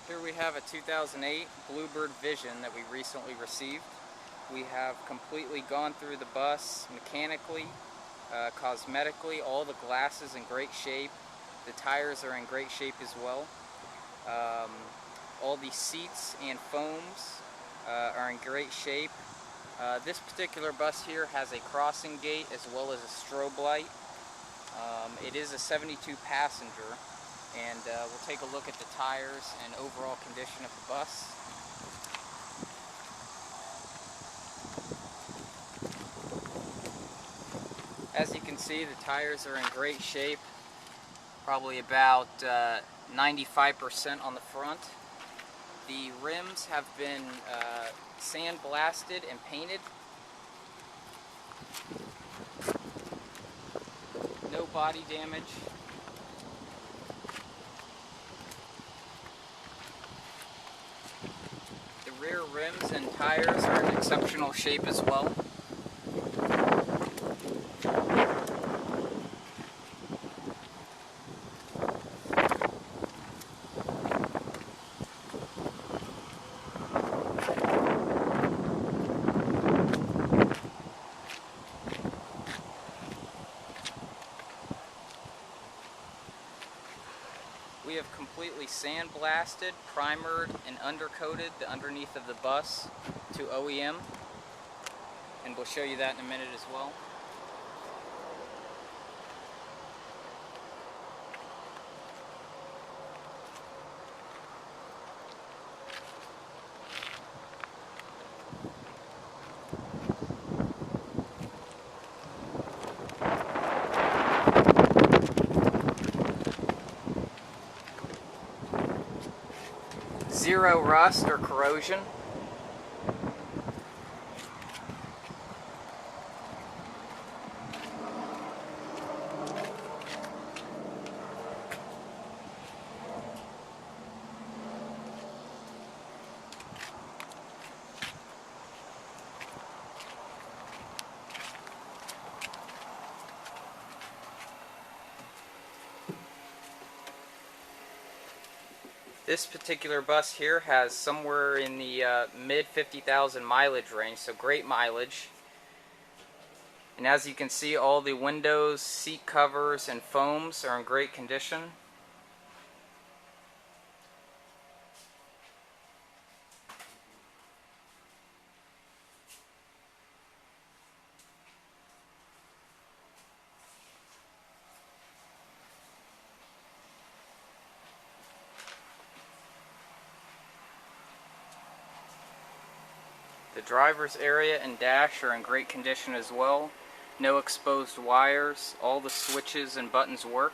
Here we have a 2008 Bluebird Vision that we recently received. We have completely gone through the bus mechanically, cosmetically. All the glass is in great shape. The tires are in great shape as well. All the seats and foams are in great shape. This particular bus here has a crossing gate as well as a strobe light. It is a 72 passenger, and we'll take a look at the tires and overall condition of the bus. As you can see, the tires are in great shape, probably about 95% on the front. The rims have been sandblasted and painted. No body damage. The rear rims and tires are in exceptional shape as well. We have completely sandblasted, primered, and undercoated the underneath of the bus to OEM, and we'll show you that in a minute as well. Zero rust or corrosion. This particular bus here has somewhere in the mid 50,000 mileage range, so great mileage. And as you can see, all the windows, seat covers, and foams are in great condition. The driver's area and dash are in great condition as well. No exposed wires. All the switches and buttons work.